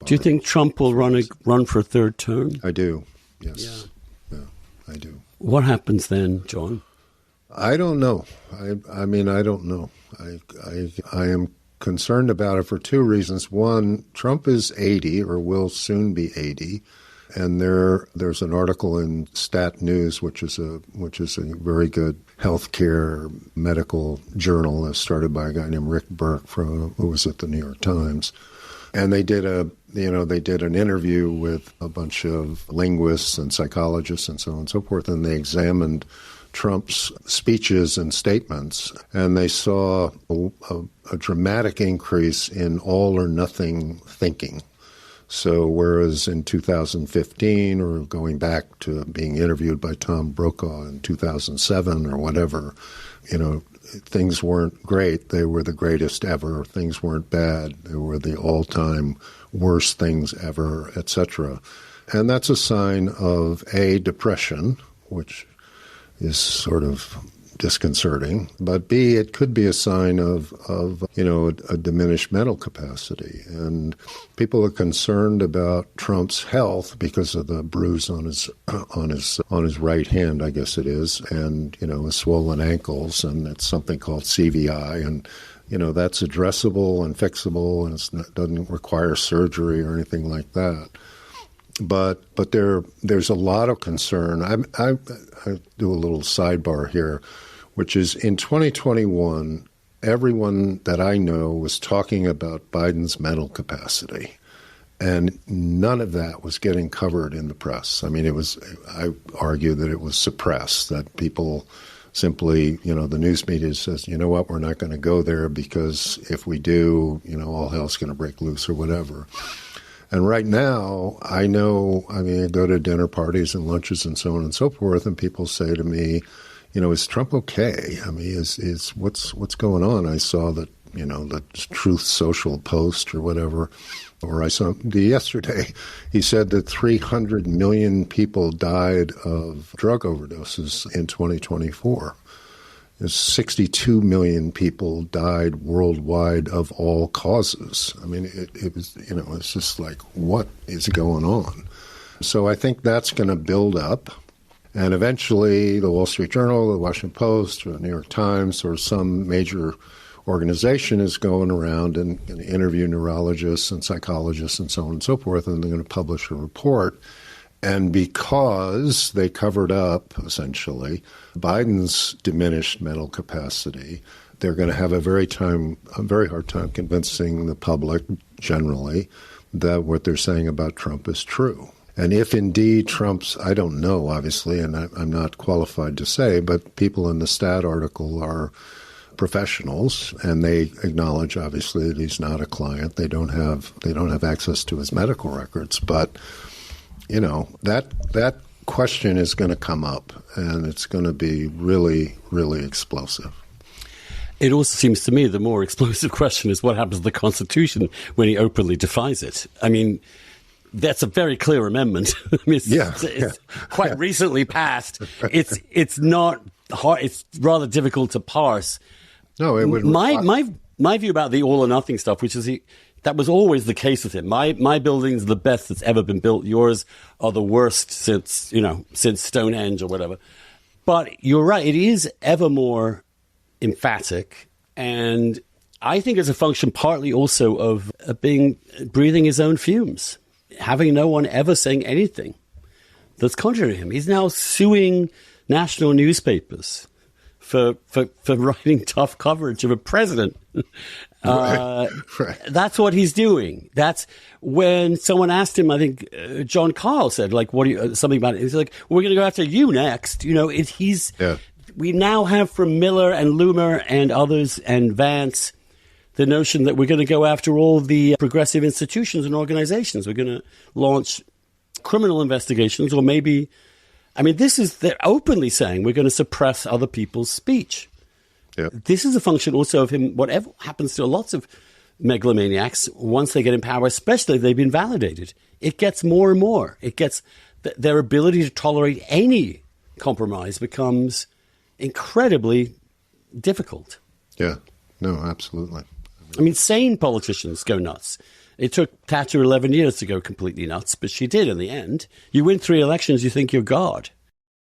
Do you think Trump will run for a third term? I do, yes. Yeah, I do. What happens then, John? I don't know. I mean, I don't know. I am concerned about it for two reasons. One, Trump is 80 or will soon be 80. And there's an article in Stat News, which is a very good healthcare medical journal started by a guy named Rick Burke who was at the New York Times. And they did an interview with a bunch of linguists and psychologists and so on and so forth, and they examined Trump's speeches and statements, and they saw a dramatic increase in all or nothing thinking. So whereas in 2015, or going back to being interviewed by Tom Brokaw in 2007 or whatever, things weren't great. They were the greatest ever. Things weren't bad. They were the all-time worst things ever, etc. And that's a sign of A, depression, which is sort of disconcerting, but B, it could be a sign of a diminished mental capacity. And people are concerned about Trump's health because of the bruise on his right hand, I guess it is, and his swollen ankles, and it's something called CVI, and that's addressable and fixable, and it doesn't require surgery or anything like that. But there's a lot of concern. I do a little sidebar here, which is in 2021, everyone that I know was talking about Biden's mental capacity, and none of that was getting covered in the press. I mean, I argue that it was suppressed, that people simply, the news media says, you know what, we're not going to go there because if we do, all hell's going to break loose or whatever. And right now, I go to dinner parties and lunches and so on and so forth, and people say to me, is Trump okay? I mean, is what's going on? I saw that, the Truth Social post or whatever, or I saw yesterday, he said that 300 million people died of drug overdoses in 2024. 62 million people died worldwide of all causes. I mean, it was, it's just like, what is going on? So I think that's going to build up. And eventually the Wall Street Journal, the Washington Post, or the New York Times, or some major organization is going around and going to interview neurologists and psychologists and so on and so forth, and they're going to publish a report. And because they covered up, essentially, Biden's diminished mental capacity, they're going to have a very hard time convincing the public generally that what they're saying about Trump is true. And if indeed Trump's, I don't know, obviously, and I'm not qualified to say, but people in the Stat article are professionals, and they acknowledge, obviously, that he's not a client. They don't have access to his medical records, but that question is going to come up, and it's going to be really, really explosive. It also seems to me the more explosive question is what happens to the Constitution when he openly defies it. I mean, that's a very clear amendment. I mean, it's quite recently passed. It's not hard. It's rather difficult to parse. No, it would. My view about the all or nothing stuff, which is that was always the case with him. My building's the best that's ever been built. Yours are the worst since Stonehenge or whatever. But you're right. It is ever more emphatic. And I think it's a function partly also of breathing his own fumes, having no one ever saying anything that's contrary to him. He's now suing national newspapers for writing tough coverage of a president. Right. That's what he's doing. That's when someone asked him, I think John Carl said, like, what do you, something about it. He's like, we're going to go after you next. We now have from Miller and Loomer and others and Vance, the notion that we're going to go after all the progressive institutions and organizations. We're going to launch criminal investigations, or maybe, they're openly saying we're going to suppress other people's speech. Yep. This is a function also of him, whatever happens to lots of megalomaniacs, once they get in power, especially if they've been validated, it gets more and more. It gets, their ability to tolerate any compromise becomes incredibly difficult. Yeah, no, absolutely. Sane politicians go nuts. It took Thatcher 11 years to go completely nuts, but she did in the end. You win 3 elections, you think you're God.